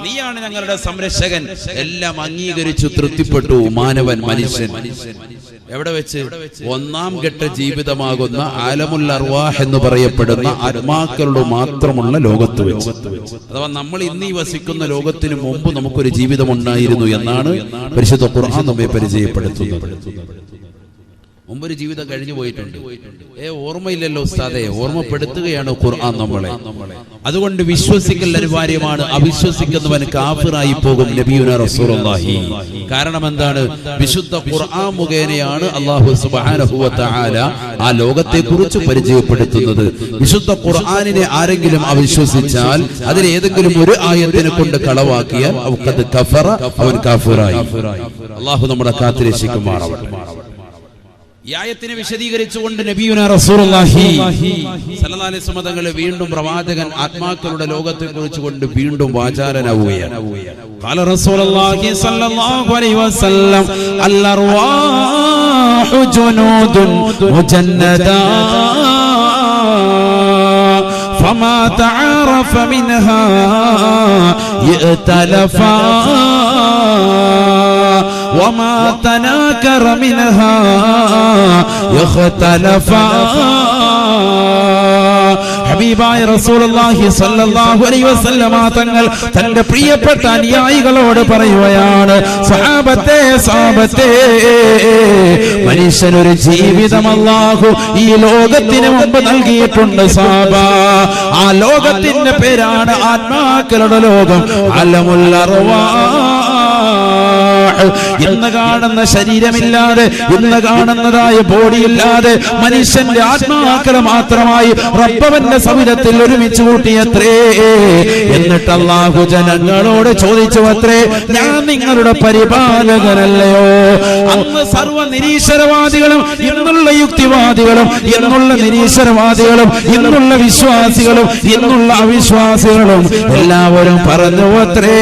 നീയാണ് ഞങ്ങളുടെ സംരക്ഷകൻ. എല്ലാം അംഗീകരിച്ചു തൃപ്തിപ്പെട്ടു മാനവൻ, മനുഷ്യൻ. എവിടെ വെച്ച്? ഒന്നാം ഘട്ട ജീവിതമാകുന്ന ആലമുൽ അർവാഹ് എന്ന് പറയപ്പെടുന്ന ആത്മാക്കളുടെ മാത്രമുള്ള ലോകത്ത് വെച്ച്. അഥവാ നമ്മൾ ഇന്ന് വസിക്കുന്ന ലോകത്തിന് മുമ്പ് നമുക്കൊരു ജീവിതം ഉണ്ടായിരുന്നു എന്നാണ് പരിശുദ്ധ ഖുർആൻ നമ്മെ പരിചയപ്പെടുത്തുന്നത്. മുമ്പൊരു ജീവിതം കഴിഞ്ഞു പോയിട്ടുണ്ട്. ഓർമ്മയില്ലല്ലോ ഉസ്താദെ, ഓർമ്മപ്പെടുത്തുകയാണ് ഖുർആൻ നമ്മളെ. അതുകൊണ്ട് വിശ്വസിക്കൽ അനിവാര്യമാണ്. അവിശ്വസിക്കുന്നവൻ കാഫിറായി പോകും നബിയുനാ റസൂലുള്ളാഹി. കാരണം എന്താണ്? വിശുദ്ധ ഖുർആൻ മുഖേനയാണ് അല്ലാഹു സുബ്ഹാനഹു വ തആല ആ ലോകത്തെ കുറിച്ച് പരിചയപ്പെടുത്തുന്നത്. വിശുദ്ധ ഖുർആനിനെ ആരെങ്കിലും അവിശ്വസിച്ചാൽ, അതിൽ ഏതെങ്കിലും ഒരു ആയത്തിനെ കൊണ്ട് കളവാക്കിയാൽ അവൻ കാഫിറായി. അല്ലാഹു നമ്മളെ കാത്തുരക്ഷിക്കുമാറാവട്ടെ. ഈ ആയത്തിനെ വിശദീകരിച്ചുകൊണ്ട് നബിയുനാ റസൂലുള്ളാഹി സ്വല്ലല്ലാഹു അലൈഹി വസല്ലം തങ്ങൾ വീണ്ടും പ്രവാചകൻ ആത്മാക്കളുടെ ലോകത്തെ കുറിച്ച് കൊണ്ട് വീണ്ടും വാചാലനാവുകയാണ്. ഖാല റസൂലുള്ളാഹി സ്വല്ലല്ലാഹു അലൈഹി വസല്ലം അൽ അർവാഹു ജുനൂദുൻ മുജന്നദാ ഫമാ തആറഫ മിൻഹാ യഅ്തലഫാ وما تناكر منها يختلفا. ഹബീബായ റസൂലുള്ളാഹി സ്വല്ലല്ലാഹു അലൈഹി വസല്ലമ തങ്ങൾ തന്റെ പ്രിയപ്പെട്ട അനുയായികളോട് പറയുകയാണ്, സഹാബത്തെ, മനുഷ്യനൊരു ജീവിതം അല്ലാഹു ഈ ലോകത്തിന് മുമ്പ് നൽകിയിട്ടുണ്ട് സഹാബ. ആ ലോകത്തിന്റെ പേരാണ് ആത്മാക്കളുടെ ലോകം, അലമുൽ അർവാഹ്. ഇന്ന് കാണുന്ന ശരീരമില്ലാതെ, ഇന്ന് കാണുന്നതായ ബോഡിയില്ലാതെ മനുഷ്യന്റെ ആത്മാക്കളെ മാത്രമായി റബ്ബവന്റെ സവിധത്തിൽ ഒരുമിച്ച് കൂട്ടിയത്രേ. എന്നിട്ട് അല്ലാഹു ജനങ്ങളോട് ചോദിച്ചു അത്രേ, ഞാൻ നിങ്ങളുടെ പരിപാലകനല്ലയോ? അന്ന് സർവ്വ നിരീശ്വരവാദികളും, ഇന്നുള്ള യുക്തിവാദികളും, ഇന്നുള്ള നിരീശ്വരവാദികളും, ഇന്നുള്ള വിശ്വാസികളും, ഇന്നുള്ള അവിശ്വാസികളും എല്ലാവരും പറഞ്ഞു അത്രേ,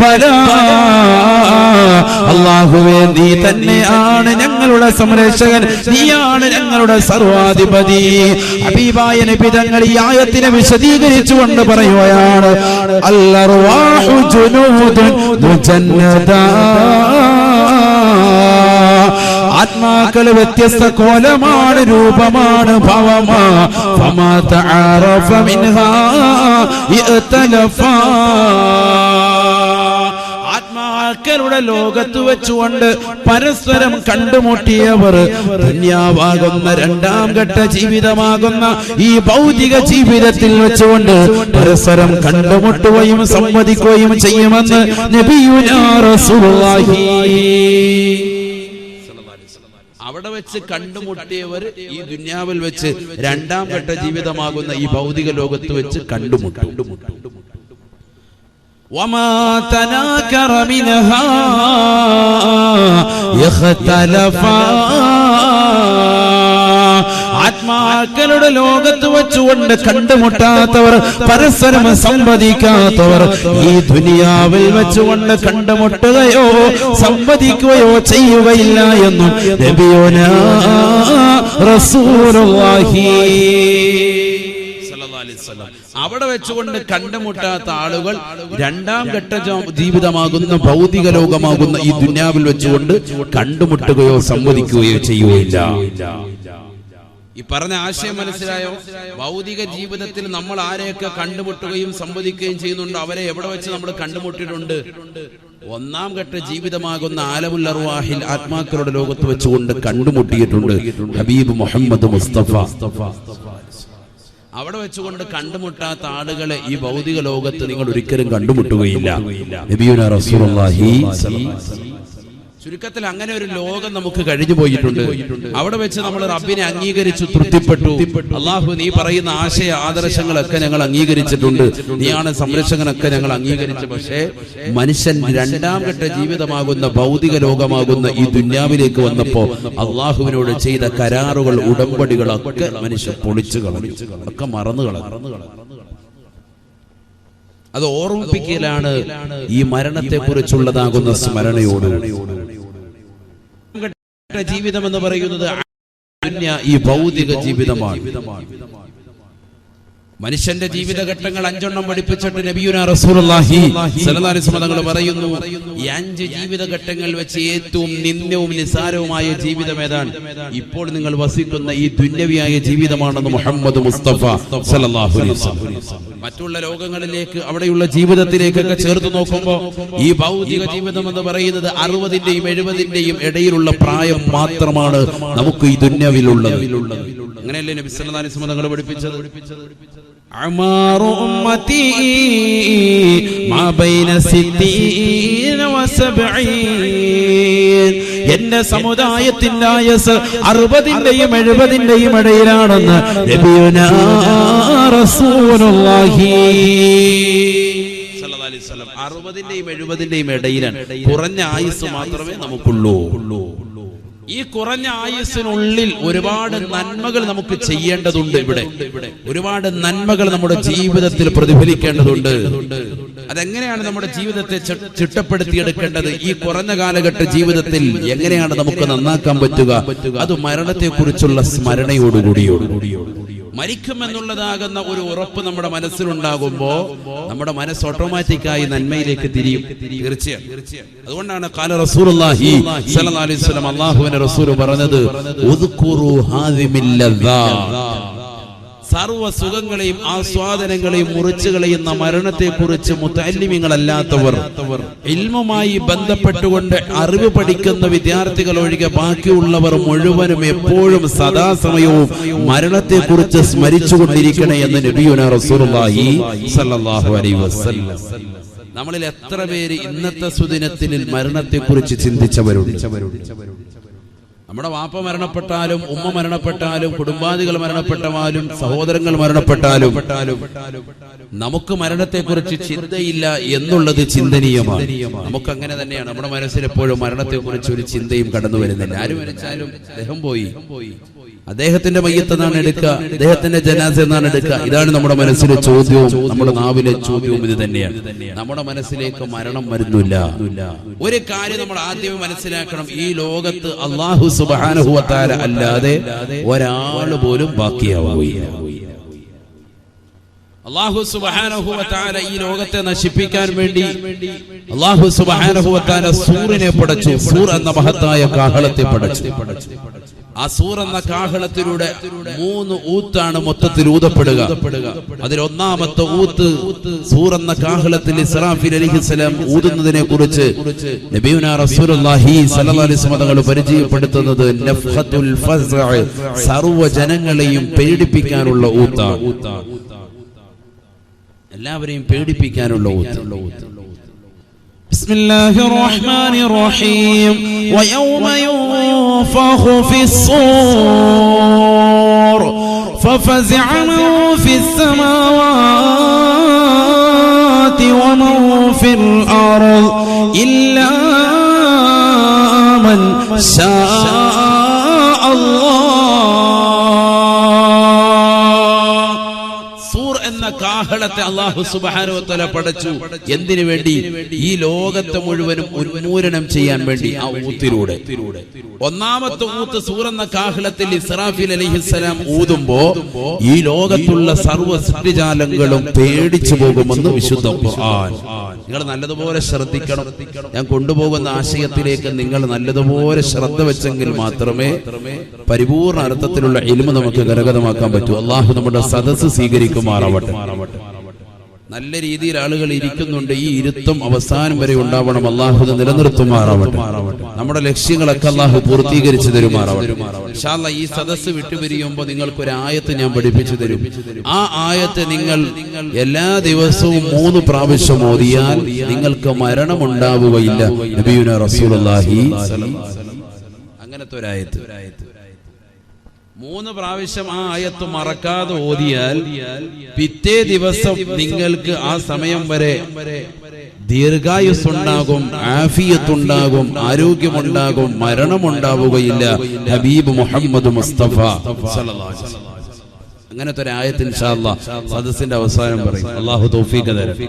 ബലാ അല്ലാഹുവേ, നീ തന്നെയാണ് ഞങ്ങളുടെ സംരക്ഷകൻ, നീയാണ് ഞങ്ങളുടെ സർവാധിപതി. ഹബീബായ നബി തങ്ങൾ ഈ ആയത്തിനെ വിശദീകരിച്ചുകൊണ്ട് പറയുകയാണ്, അൽ അർവാഹു ജുനൂദുൻ മുജന്നദാ. ആത്മാക്കൾ വ്യത്യസ്ത കോലമാണ്, രൂപമാണ്, ഭാവമാ. ഫമാ തആറഫ മിൻഹാ യഅ്തലഫാ. ആത്മാക്കളുടെ ലോകത്ത് വെച്ചുകൊണ്ട് പരസ്പരം കണ്ടുമുട്ടിയവർ ദുനിയാവാകുന്ന രണ്ടാം ഘട്ട ജീവിതമാകുന്ന ഈ ഭൗതിക ജീവിതത്തിൽ വെച്ചുകൊണ്ട് പരസ്പരം കണ്ടുമുട്ടുകയും സംവദിക്കുകയും ചെയ്യുമെന്ന് നബിയുനാ റസൂലുള്ളാഹി. അവിടെ വെച്ച് കണ്ടുമുട്ടിയവർ ഈ ദുനിയാവിൽ വെച്ച് രണ്ടാം ഘട്ട ജീവിതമാകുന്ന ഈ ഭൗതിക ലോകത്ത് വെച്ച് കണ്ടുമുട്ടും. وما تناكر منها يختلفا. ആത്മാക്കളുടെ ലോകത്ത് വെച്ചുകൊണ്ട് കണ്ടുമുട്ടാത്തവർ, പരസ്പരം സംവദിക്കാത്തവർ ഈ ദുനിയാവിൽ വെച്ചുകൊണ്ട് കണ്ടുമുട്ടുകയോ സംവദിക്കുകയോ ചെയ്യുകയില്ല എന്നും നബിയുനാ റസൂലുള്ളാഹി. അവിടെ വെച്ചുകൊണ്ട് കണ്ടുമുട്ടാത്ത ആളുകൾ രണ്ടാം ഘട്ട ജീവിതമാകുന്ന ഭൗതിക ലോകമാകുന്ന ഈ ദുനിയാവിൽ വെച്ചുകൊണ്ട് കണ്ടുമുട്ടുകയോ സംവദിക്കുകയോ ചെയ്യുകയില്ല. ഈ പറഞ്ഞ ആശയം മനസ്സിലായോ? ഭൗതിക ജീവിതത്തിൽ നമ്മൾ ആരെയൊക്കെ കണ്ടുമുട്ടുകയും സംവദിക്കുകയും ചെയ്യുന്നുണ്ടോ അവരെ എവിടെ വെച്ച് നമ്മൾ കണ്ടുമുട്ടിയിട്ടുണ്ട്? ഒന്നാം ഘട്ട ജീവിതമാകുന്ന ആലമുൽ അർവാഹിൽ ആത്മാക്കളുടെ ലോകത്ത് വെച്ചുകൊണ്ട് കണ്ടുമുട്ടിയിട്ടുണ്ട്. ഹബീബ് മുഹമ്മദ് മുസ്തഫ അവിടെ വെച്ചുകൊണ്ട് കണ്ടുമുട്ടാത്ത ആളുകളെ ഈ ഭൗതിക ലോകത്ത് നിങ്ങൾ ഒരിക്കലും കണ്ടുമുട്ടുകയില്ല. നബിയുനാ റസൂലുള്ളാഹി. ചുരുക്കത്തിൽ അങ്ങനെ ഒരു ലോകം നമുക്ക് കഴിഞ്ഞു പോയിട്ടുണ്ട്. അവിടെ വെച്ച് നമ്മൾ റബ്ബിനെ അംഗീകരിച്ചു തൃപ്തിപ്പെട്ടു. അള്ളാഹു നീ പറയുന്ന ആശയ ആദർശങ്ങളൊക്കെ ഞങ്ങൾ അംഗീകരിച്ചിട്ടുണ്ട്, നീയാണ് സംരക്ഷകനൊക്കെ ഞങ്ങൾ അംഗീകരിച്ചു. പക്ഷേ മനുഷ്യൻ രണ്ടാം ഘട്ട ജീവിതമാകുന്ന ഭൗതിക ലോകമാകുന്ന ഈ ദുന്യാവിലേക്ക് വന്നപ്പോ അള്ളാഹുവിനോട് ചെയ്ത കരാറുകൾ, ഉടമ്പടികളൊക്കെ മനുഷ്യൻ പൊളിച്ചു കളഞ്ഞു, ഒക്കെ മറന്നു കളഞ്ഞു. അത് ഓർമ്മിപ്പിക്കലാണ് ഈ മരണത്തെ കുറിച്ചുള്ളതാകുന്ന സ്മരണയോട്. ജീവിതം എന്ന് പറയുന്നത് ഈ ഭൗതിക ജീവിതമാണ്. മനുഷ്യന്റെ ജീവിതഘട്ടങ്ങൾ 5 എണ്ണം പഠിപ്പിച്ചിട്ട് നബിയുനാ റസൂലുള്ളാഹി സ്വല്ലല്ലാഹു അലൈഹി വസല്ലം തങ്ങൾ പറയുന്നു, ഈ 5 ജീവിതഘട്ടങ്ങൾ വെച്ച് ഏറ്റവും നിന്ദ്യവും നിസാരവുമായ ജീവിതം ഏതാണ്? ഇപ്പോൾ നിങ്ങൾ വസിക്കുന്ന ഈ ദുന്യവിയായ ജീവിതമാണെന്ന് മുഹമ്മദ് മുസ്തഫ സ്വല്ലല്ലാഹു അലൈഹി വസല്ലം. മറ്റുള്ള ലോകങ്ങളിലേക്ക്, അവിടെയുള്ള ജീവിതത്തിലേക്കൊക്കെ ചേർത്ത് നോക്കുമ്പോൾ ഈ ഭൗതിക ജീവിതം എന്ന് പറയുന്നത് 60ന്റെയും 70ന്റെയും ഇടയിലുള്ള പ്രായം മാത്രമാണ് നമുക്ക് ഈ ദുന്യവിലുള്ളത്. അങ്ങനെയല്ലേ നബി സല്ലല്ലാഹു അലൈഹി വസല്ലം തങ്ങൾ പഠിപ്പിച്ചത്? അമാറു ഉമ്മത്തി മാ ബൈന 60 വ 70. എന്റെ സമുദായത്തിന്റെ ആയുസ് 60ന്റെയും 70ന്റെയും ഇടയിലാണെന്ന് നബിയുനാ റസൂലുള്ളാഹി സ്വല്ലല്ലാഹു അലൈഹി വസല്ലം. 60ന്റെയും 70ന്റെയും ഇടയിലാണ്. കുറഞ്ഞ ആയുസ് മാത്രമേ നമുക്കുള്ളൂ. ഈ കുറഞ്ഞ ആയുസ്സിനുള്ളിൽ ഒരുപാട് നന്മകൾ നമുക്ക് ചെയ്യേണ്ടതുണ്ട്. ഇവിടെ ഒരുപാട് നന്മകൾ നമ്മുടെ ജീവിതത്തിൽ പ്രതിഫലിക്കേണ്ടതുണ്ട്. അതെങ്ങനെയാണ് നമ്മുടെ ജീവിതത്തെ ചിട്ടപ്പെടുത്തിയെടുക്കേണ്ടത്? ഈ കുറഞ്ഞ കാലഘട്ട ജീവിതത്തിൽ എങ്ങനെയാണ് നമുക്ക് നന്നാക്കാൻ പറ്റുക? അത് മരണത്തെക്കുറിച്ചുള്ള സ്മരണയോടുകൂടിയോ മരിക്കുമെന്നുള്ളതാകുന്ന ഒരു ഉറപ്പ് നമ്മുടെ മനസ്സിലുണ്ടാകുമ്പോ നമ്മുടെ മനസ്സ് ഓട്ടോമാറ്റിക്കായി നന്മയിലേക്ക് തിരിയും. തീർച്ചയായും. അതുകൊണ്ടാണ് ഖാല റസൂലുള്ളാഹി സ്വല്ലല്ലാഹു അലൈഹി വസല്ലം, അല്ലാഹുവിന്റെ റസൂൽ പറഞ്ഞത്, ഉദ്കുറു ഹാദിമിൽ ലദ്ദാ, സർവ്വ സുഖങ്ങളെയും ആസ്വാദനങ്ങളെയും മുറിച്ചു കളയുന്ന മരണത്തെക്കുറിച്ച് മുതഅല്ലിമീങ്ങളല്ലാത്തവർ, ഇൽമുമായി ബന്ധപ്പെട്ടുകൊണ്ട് അറിവ് പഠിക്കുന്ന വിദ്യാർത്ഥികൾ ഒഴികെ ബാക്കിയുള്ളവർ മുഴുവനും എപ്പോഴും സദാസമയവും മരണത്തെക്കുറിച്ച് സ്മരിച്ചുകൊണ്ടിരിക്കണേ എന്ന് നബിയുനാ റസൂലുള്ളാഹി സ്വല്ലല്ലാഹു അലൈഹി വസല്ലം. നമ്മളിൽ എത്ര പേര് ഇന്നത്തെ സുദിനത്തിൽ മരണത്തെക്കുറിച്ച് ചിന്തിച്ചവരുണ്ട്? നമ്മുടെ വാപ്പ മരണപ്പെട്ടാലും, ഉമ്മ മരണപ്പെട്ടാലും, കുടുംബാദികൾ മരണപ്പെട്ടാലും, സഹോദരങ്ങൾ മരണപ്പെട്ടാലും നമുക്ക് മരണത്തെക്കുറിച്ച് ചിന്തയില്ല എന്നുള്ളത് ചിന്തനീയമാണ്. നമുക്ക് അങ്ങനെ തന്നെയാണ്. നമ്മുടെ മനസ്സിൽ എപ്പോഴും മരണത്തെക്കുറിച്ച് ഒരു ചിന്തയും കടന്നു വരുന്നില്ല. ആര് മരിച്ചാലും അദ്ദേഹം പോയി, അദ്ദേഹത്തിന്റെ മയ്യത്ത് എന്നാണ് എടുക്കുക, അദ്ദേഹത്തിന്റെ ജനാസ എന്നാണ് എടുക്കുക. ഇതാണ് നമ്മുടെ മനസ്സിലെ ചോദ്യവും നമ്മുടെ നാവിലെ ചോദ്യവും ഇത് തന്നെയാണ്. നമ്മുടെ മനസ്സിലേക്ക് മരണം വരുന്നില്ല. ഒരു കാര്യം നമ്മൾ ആദ്യമേ മനസ്സിലാക്കണം, ഈ ലോകത്ത് അല്ലാഹു സുബ്ഹാനഹു വ തആല അല്ലാതെ ഒരാൾ പോലും ബാക്കിയാവുകയില്ല. അല്ലാഹു സുബ്ഹാനഹു വ തആല ഈ ലോകത്തെ നശിപ്പിക്കാൻ വേണ്ടി അല്ലാഹു സുബ്ഹാനഹു വ തആല സൂറിനെ പടച്ചു. സൂർ എന്ന മഹത്തായ കാഹളത്തെ പടച്ചു. ആ സൂർ എന്ന കാഹളത്തിലൂടെ 3 ഊത്താണ് മൊത്തത്തിൽ ഊതപ്പെടുക. അതിൽ ഒന്നാമത്തെ ഊത്ത് സൂർ എന്ന കാഹളത്തിൽ ഇസ്രാഫീൽ അലൈഹിസ്സലാം ഊതുന്നതിനെ കുറിച്ച് നബിയുനാ റസൂലുള്ളാഹി സ്വല്ലല്ലാഹു അലൈഹി വസല്ലം തങ്ങൾ പരിചയപ്പെടുത്തുന്നത് നഫ്ഖത്തുൽ ഫസ്അ, സർവ്വ ജനങ്ങളെയും പേടിപ്പിക്കാനുള്ള ഊത്താണ്. എല്ലാവരെയും പേടിപ്പിക്കാനുള്ള ഊത്ത്. بسم الله الرحمن الرحيم ويوم ينفخ في الصور ففزع من في السماوات ومن في الأرض إلا من شاء الله. കാഹളത്തെ അല്ലാഹു സുബ്ഹാനഹു വ തആല പടച്ചു. എന്തിനു വേണ്ടി? ഈ ലോകത്തെ മുഴുവനും ഉന്മൂലനം ചെയ്യാൻ വേണ്ടി. ആ ഊത്തിലൂടെ ഒന്നാമത്തെ ഊത്ത് സൂറെന്ന കാഹളത്തിൽ ഇസ്രാഫീൽ അലൈഹിസ്സലാം ഊതുമ്പോ ഈ ലോകത്തുള്ള സർവ്വ സൃഷ്ടിജാലങ്ങളും പേടിച്ചു പോകുമെന്ന് വിശുദ്ധ ഖുർആൻ. നിങ്ങൾ നല്ലതുപോലെ ശ്രദ്ധിക്കണം. ഞാൻ കൊണ്ടുപോകുന്ന ആശയത്തിലേക്ക് നിങ്ങൾ നല്ലതുപോലെ ശ്രദ്ധ വെച്ചെങ്കിൽ മാത്രമേ പരിപൂർണ അർത്ഥത്തിലുള്ള ഇൽമു നമുക്ക് കരഗതമാക്കാൻ പറ്റൂ. അല്ലാഹു നമ്മുടെ സദസ്സ് സ്വീകരിക്കുമാറാവട്ടെ. നല്ല രീതിയിൽ ആളുകൾ ഇരിക്കുന്നുണ്ട്. ഈ ഇരുത്തം അവസാനം വരെ ഉണ്ടാവണം. അല്ലാഹു നിലനിർത്തുമാറാവട്ടെ. നമ്മുടെ ലക്ഷ്യങ്ങളൊക്കെ അല്ലാഹു പൂർത്തീകരിച്ചു തരുമാറാവട്ടെ. ഇൻഷാ അല്ലാഹ് ഈ സദസ്സ് വിട്ടുപിരിയുമ്പോൾ നിങ്ങൾക്കൊരു ആയത്ത് ഞാൻ പഠിപ്പിച്ചു തരും. ആ ആയത്ത് നിങ്ങൾ എല്ലാ ദിവസവും 3 പ്രാവശ്യം ഓതിയാൽ നിങ്ങൾക്ക് മരണമുണ്ടാവുകയില്ല. നബിയുനാ റസൂലുള്ളാഹി സ്വല്ലല്ലാഹു അലൈഹി വസല്ലം അങ്ങനത്തെ ഒരു ആയത്ത് 3 പ്രാവശ്യം ആ ആയത്ത് മറക്കാതെ ഓതിയാൽ പിറ്റേ ദിവസം നിങ്ങൾക്ക് ആ സമയം വരെ ദീർഘായുസ്സുണ്ടാകും, ആഫിയത്തുണ്ടാകും, ആരോഗ്യമുണ്ടാകും, മരണമുണ്ടാവുകയില്ല. ഹബീബ് മുഹമ്മദ് മുസ്തഫ സല്ലല്ലാഹു അലൈഹി വസല്ലം അങ്ങനത്തെ ഒരു ആയത്ത് ഇൻഷാ അല്ലാഹ് സദസ്സിന്റെ അവസാനം പറയും. അല്ലാഹു തൗഫീഖ് തരട്ടെ.